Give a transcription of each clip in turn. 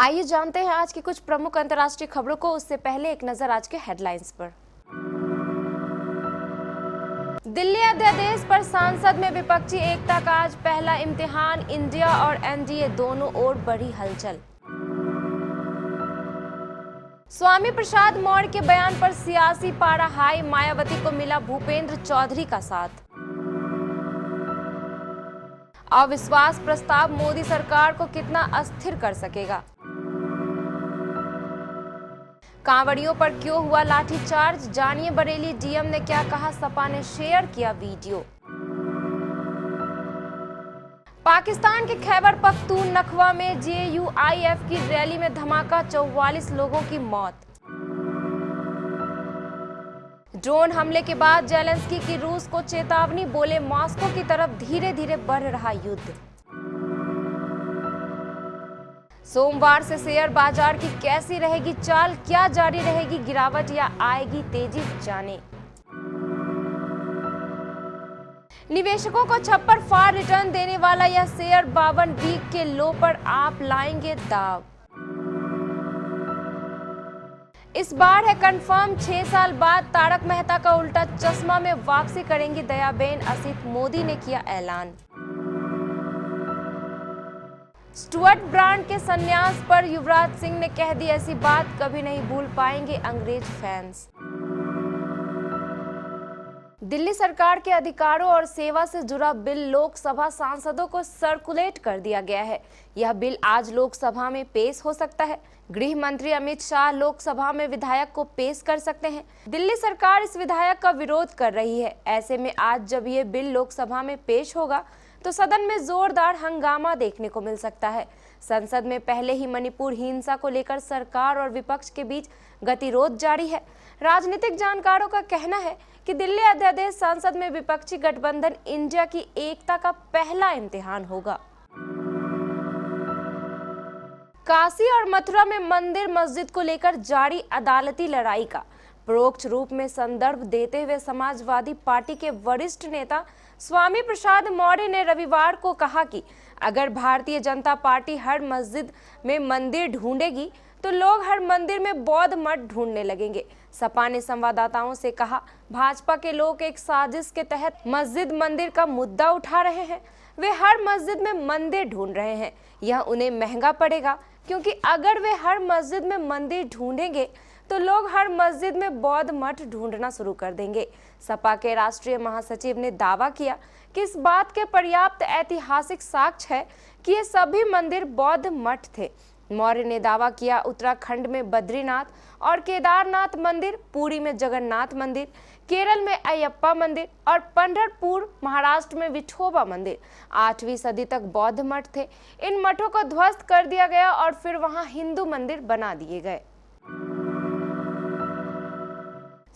आइए जानते हैं आज की कुछ प्रमुख अंतर्राष्ट्रीय खबरों को। उससे पहले एक नजर आज के हेडलाइंस पर। दिल्ली अध्यादेश पर संसद में विपक्षी एकता का आज पहला इम्तिहान। इंडिया और एनडीए दोनों ओर बढ़ी हलचल। स्वामी प्रसाद मौर्य के बयान पर सियासी पारा हाई। मायावती को मिला भूपेंद्र चौधरी का साथ। अविश्वास प्रस्ताव मोदी सरकार को कितना अस्थिर कर सकेगा। कांवड़ियों पर क्यों हुआ लाठीचार्ज, जानिए बरेली डीएम ने क्या कहा, सपा ने शेयर किया वीडियो। पाकिस्तान के खैबर पख्तूनख्वा में जेयूआईएफ की रैली में धमाका, 44 लोगों की मौत। ड्रोन हमले के बाद जेलेंस्की की रूस को चेतावनी, बोले मॉस्को की तरफ धीरे धीरे बढ़ रहा युद्ध। सोमवार से शेयर बाजार की कैसी रहेगी चाल, क्या जारी रहेगी गिरावट या आएगी तेजी, जाने। निवेशकों को छप्पर फाड़ रिटर्न देने वाला यह शेयर 52 वीक के लो पर आप लाएंगे दाव। इस बार है कंफर्म, 6 साल बाद तारक मेहता का उल्टा चश्मा में वापसी करेंगी दयाबेन असित, मोदी ने किया ऐलान। स्टुअर्ट ब्रांड के संन्यास पर युवराज सिंह ने कह दी ऐसी बात कभी नहीं भूल पाएंगे अंग्रेज फैंस। दिल्ली सरकार के अधिकारों और सेवा से जुड़ा बिल लोकसभा सांसदों को सर्कुलेट कर दिया गया है। यह बिल आज लोकसभा में पेश हो सकता है। गृह मंत्री अमित शाह लोकसभा में विधायक को पेश कर सकते हैं। दिल्ली सरकार इस विधायक का विरोध कर रही है। ऐसे में आज जब ये बिल लोकसभा में पेश होगा तो सदन में जोरदार हंगामा देखने को मिल सकता है। संसद में पहले ही मणिपुर हिंसा को लेकर सरकार और विपक्ष के बीच गतिरोध जारी है। राजनीतिक जानकारों का कहना है कि दिल्ली अध्यादेश संसद में विपक्षी गठबंधन इंडिया की एकता का पहला इम्तिहान होगा। काशी और मथुरा में मंदिर मस्जिद को लेकर जारी अदालती लड़ाई का परोक्ष रूप में संदर्भ देते हुए समाजवादी पार्टी के वरिष्ठ नेता स्वामी प्रसाद मौर्य ने रविवार को कहा कि अगर भारतीय जनता पार्टी हर मस्जिद में मंदिर ढूंढेगी तो लोग हर मंदिर में बौद्ध मठ ढूंढने लगेंगे। सपा ने संवाददाताओं से कहा, भाजपा के लोग एक साजिश के तहत मस्जिद मंदिर का मुद्दा उठा रहे हैं। वे हर मस्जिद में मंदिर ढूंढ रहे हैं। यह उन्हें महंगा पड़ेगा, क्योंकि अगर वे हर मस्जिद में मंदिर ढूंढेंगे तो लोग हर मस्जिद में बौद्ध मठ ढूंढना शुरू कर देंगे। सपा के राष्ट्रीय महासचिव ने दावा किया कि इस बात के पर्याप्त ऐतिहासिक साक्ष्य है कि ये सभी मंदिर बौद्ध मठ थे। मौर्य ने दावा किया, उत्तराखंड में बद्रीनाथ और केदारनाथ मंदिर, पुरी में जगन्नाथ मंदिर, केरल में अयप्पा मंदिर और पंढरपुर महाराष्ट्र में विठोबा मंदिर 8वीं सदी तक बौद्ध मठ थे। इन मठों को ध्वस्त कर दिया गया और फिर वहां हिंदू मंदिर बना दिए गए।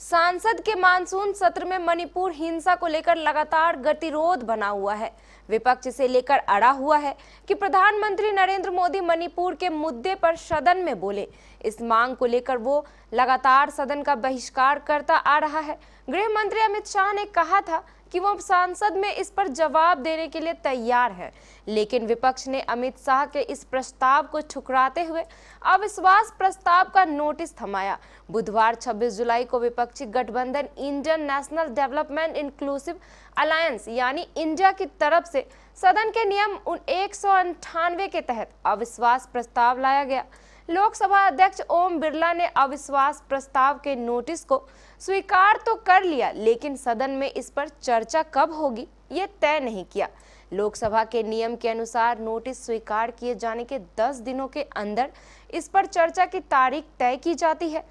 संसद के मानसून सत्र में मणिपुर हिंसा को लेकर लगातार गतिरोध बना हुआ है। विपक्ष से लेकर अड़ा हुआ है कि प्रधानमंत्री नरेंद्र मोदी मणिपुर के मुद्दे पर सदन में बोले। इस मांग को लेकर वो लगातार सदन का बहिष्कार करता आ रहा है। गृह मंत्री अमित शाह ने कहा था कि वो संसद में इस पर जवाब देने के लिए तैयार है, लेकिन विपक्ष ने अमित शाह के इस प्रस्ताव को ठुकराते हुए अविश्वास प्रस्ताव का नोटिस थमाया। बुधवार 26 जुलाई को विपक्षी गठबंधन Indian national development inclusive alliance यानी इंडिया की तरफ से सदन के नियम 198 के तहत अविश्वास प्रस्ताव लाया गया। लोकसभा अध्यक्ष ओम बिरला ने अविश्वास प्रस्ताव के नोटिस को स्वीकार तो कर लिया, लेकिन सदन में इस पर चर्चा कब होगी ये तय नहीं किया। लोकसभा के नियम के अनुसार नोटिस स्वीकार किए जाने के 10 दिनों के अंदर इस पर चर्चा की तारीख तय की जाती है।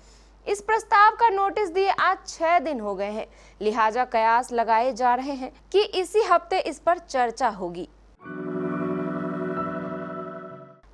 इस प्रस्ताव का नोटिस दिए आज 6 दिन हो गए हैं, लिहाजा कयास लगाए जा रहे हैं कि इसी हफ्ते इस पर चर्चा होगी।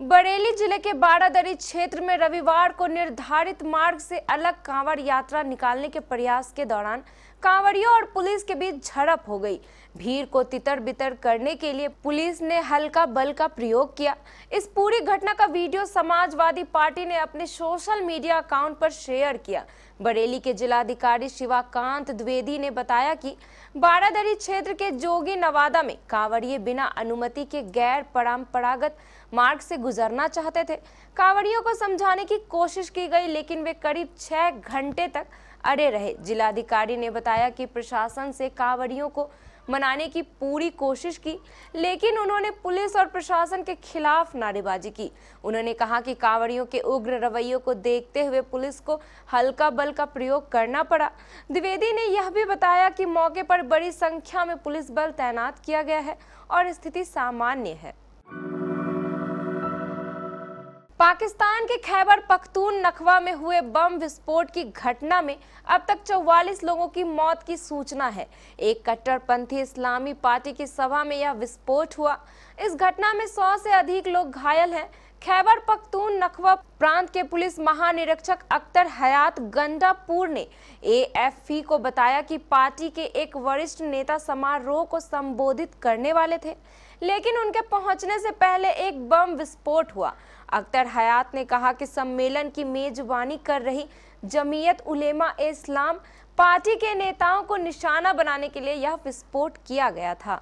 बरेली जिले के बारादरी क्षेत्र में रविवार को निर्धारित मार्ग से अलग कांवड़ यात्रा निकालने के प्रयास के दौरान कांवड़ियों और पुलिस के बीच झड़प हो गई। भीड़ को तितर बितर करने के लिए पुलिस ने हल्का बल का प्रयोग किया। इस पूरी घटना का वीडियो समाजवादी पार्टी ने अपने सोशल मीडिया अकाउंट पर शेयर किया। बरेली के जिलाधिकारी शिवाकांत द्विवेदी ने बताया कि बारादरी क्षेत्र के जोगी नवादा में कांवड़िए बिना अनुमति के गैर परंपरागत मार्ग से गुजरना चाहते थे। कांवड़ियों को समझाने की कोशिश की गई, लेकिन वे करीब 6 घंटे तक अड़े रहे। जिलाधिकारी ने बताया कि प्रशासन से कांवड़ियों को मनाने की पूरी कोशिश की, लेकिन उन्होंने पुलिस और प्रशासन के खिलाफ नारेबाजी की। उन्होंने कहा कि कांवड़ियों के उग्र रवैयों को देखते हुए पुलिस को हल्का बल का प्रयोग करना पड़ा। द्विवेदी ने यह भी बताया कि मौके पर बड़ी संख्या में पुलिस बल तैनात किया गया है और स्थिति सामान्य है। पाकिस्तान के खैबर पख्तूनख्वा में हुए बम विस्फोट की घटना में अब तक 44 लोगों की मौत की सूचना है। एक कट्टरपंथी इस्लामी पार्टी की सभा में यह विस्फोट हुआ। इस घटना में 100 से अधिक लोग घायल हैं। खैबर पख्तूनख्वा प्रांत के पुलिस महानिरीक्षक अख्तर हयात गंडापुर ने AFP को बताया कि पार्टी के एक वरिष्ठ नेता समारोह को संबोधित करने वाले थे, लेकिन उनके पहुंचने से पहले एक बम विस्फोट हुआ। अख्तर हयात ने कहा कि सम्मेलन की मेजबानी कर रही जमीयत उलेमा ए इस्लाम पार्टी के नेताओं को निशाना बनाने के लिए यह विस्फोट किया गया था।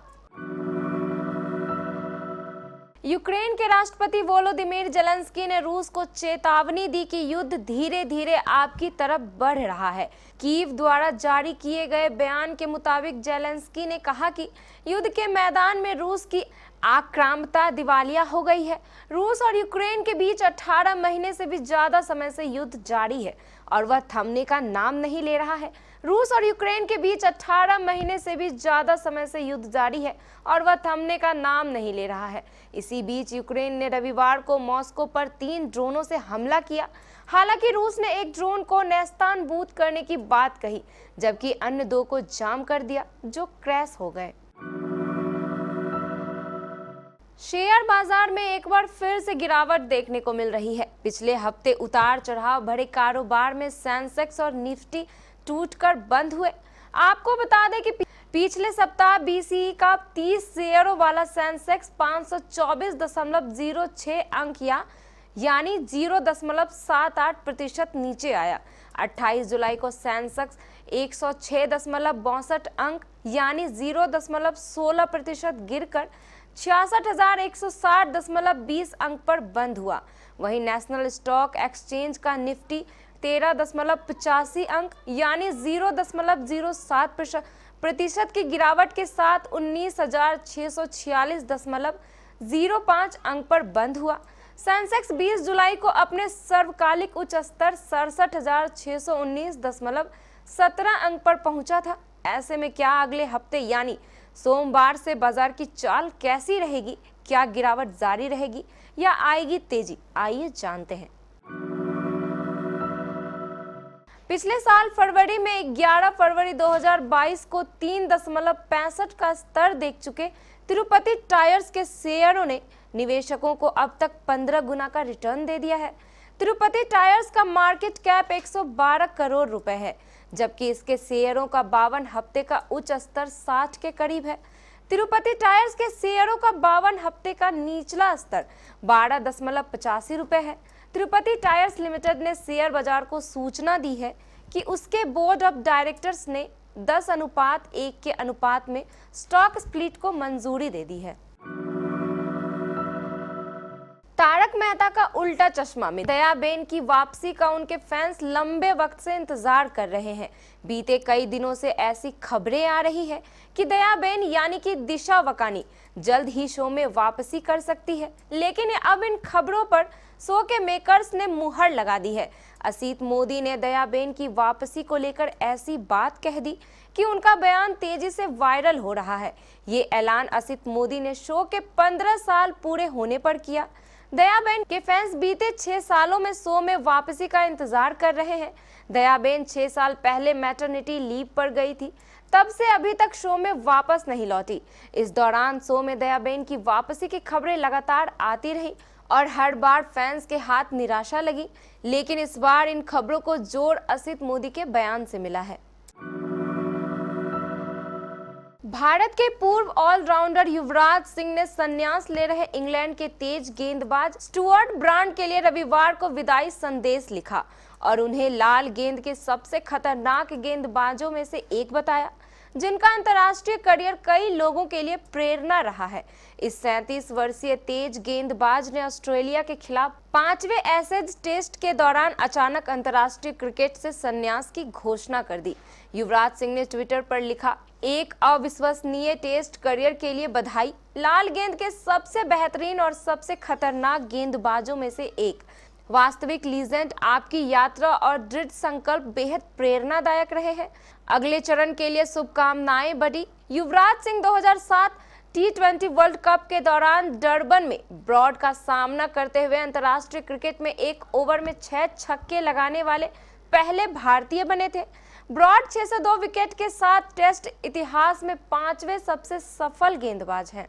यूक्रेन के राष्ट्रपति वोलोदिमीर जेलेंस्की ने रूस को चेतावनी दी कि युद्ध धीरे धीरे आपकी तरफ बढ़ रहा है। कीव द्वारा जारी किए गए बयान के मुताबिक जेलेंस्की ने कहा कि युद्ध के मैदान में रूस की आक्रामकता दिवालिया हो गई है। रूस और यूक्रेन के बीच 18 महीने से भी ज्यादा समय से युद्ध जारी है और वह थमने का नाम नहीं ले रहा है। रूस और यूक्रेन के बीच 18 महीने से भी ज्यादा समय से युद्ध जारी है और वह थमने का नाम नहीं ले रहा है। इसी बीच यूक्रेन ने रविवार को मॉस्को पर 3 ड्रोनों से हमला किया। हालांकि रूस ने एक ड्रोन को नेस्तानबूद करने की बात कही, जबकि अन्य 2 को जाम कर दिया, जो क्रैश हो गए। शेयर बाजार में एक बार फिर से गिरावट देखने को मिल रही है। पिछले हफ्ते उतार चढ़ाव भरे कारोबार में सेंसेक्स और निफ्टी टूटकर बंद हुए। आपको बता दें कि पिछले सप्ताह BSE का 30 शेयरों वाला सेंसेक्स 524.06 अंक यानी 0.78% नीचे आया। 28 जुलाई को सेंसेक्स 106.62 अंक यानी 0.16% गिरकर 66,160.20 अंक पर बंद हुआ। वहीं नेशनल स्टॉक एक्सचेंज का निफ्टी 13.85 अंक यानी 0.07% की गिरावट के साथ 19,646.05 अंक पर बंद हुआ। सेंसेक्स 20 जुलाई को अपने सर्वकालिक उच्च स्तर 67,619.17 अंक पर पहुंचा था। ऐसे में क्या अगले हफ्ते यानी सोमवार से बाजार की चाल कैसी रहेगी? क्या गिरावट जारी रहेगी या आएगी तेजी? आइए जानते हैं। पिछले साल फरवरी में 11 फरवरी 2022 को 3.65 का स्तर देख चुके तिरुपति टायर्स के शेयरों ने निवेशकों को अब तक 15 गुना का रिटर्न दे दिया है। तिरुपति टायर्स का मार्केट कैप 112 करोड़ रुपए है, जबकि इसके शेयरों का 52 हफ्ते का उच्च स्तर 60 के करीब है। तिरुपति टायर्स के शेयरों का 52 हफ्ते का निचला स्तर 12.85 रुपए है। तिरुपति टायर्स लिमिटेड ने शेयर बाजार को सूचना दी है कि उसके बोर्ड ऑफ डायरेक्टर्स ने 10:1 के अनुपात में स्टॉक स्प्लिट को मंजूरी दे दी है। तारक मेहता का उल्टा चश्मा में दयाबेन की वापसी का उनके फैंस लंबे वक्त से इंतजार कर रहे हैं। बीते कई दिनों से ऐसी खबरें आ रही है कि दयाबेन यानी कि दिशा वकानी जल्द ही शो में वापसी कर सकती है, लेकिन अब इन खबरों पर शो के मेकर्स ने मुहर लगा दी है। असित मोदी ने दयाबेन की वापसी को लेकर ऐसी बात कह दी कि उनका बयान तेजी से वायरल हो रहा है। ये ऐलान असित मोदी ने शो के 15 साल पूरे होने पर किया। दयाबेन के फैंस बीते 6 सालों में शो में वापसी का इंतजार कर रहे हैं। दयाबेन 6 साल पहले मैटरनिटी लीव पर गई थी, तब से अभी तक शो में वापस नहीं लौटी। इस दौरान शो में दयाबेन की वापसी की खबरें लगातार आती रही और हर बार फैंस के हाथ निराशा लगी, लेकिन इस बार इन खबरों को जोर असित मोदी के बयान से मिला है। भारत के पूर्व ऑलराउंडर युवराज सिंह ने संन्यास ले रहे इंग्लैंड के तेज गेंदबाज स्टुअर्ट ब्रांड के लिए रविवार को विदाई संदेश लिखा और उन्हें लाल गेंद के सबसे खतरनाक गेंदबाजों में से एक बताया, जिनका अंतर्राष्ट्रीय करियर कई लोगों के लिए प्रेरणा रहा है। इस 37 वर्षीय तेज गेंदबाज ने ऑस्ट्रेलिया के खिलाफ 5वें एशेज टेस्ट के दौरान अचानक अंतर्राष्ट्रीय क्रिकेट से संन्यास की घोषणा कर दी। युवराज सिंह ने ट्विटर पर लिखा, एक अविश्वसनीय टेस्ट करियर के लिए बधाई। लाल गेंद के सबसे बेहतरीन और सबसे खतरनाक गेंदबाजों में से एक। वास्तविक लीजेंड, आपकी यात्रा और दृढ़ संकल्प बेहद प्रेरणादायक रहे हैं। अगले चरण के लिए शुभकामनाएं बडी। Yuvraj Singh 2007 T20 world cup के दौरान डरबन में ब्रॉड का सामना करते हुए अंतर्राष्ट्रीय क्रिकेट में एक ओवर में 6 छक्के लगाने वाले पहले भारतीय बने थे। ब्रॉड 602 विकेट के साथ टेस्ट इतिहास में 5वें सबसे सफल गेंदबाज हैं।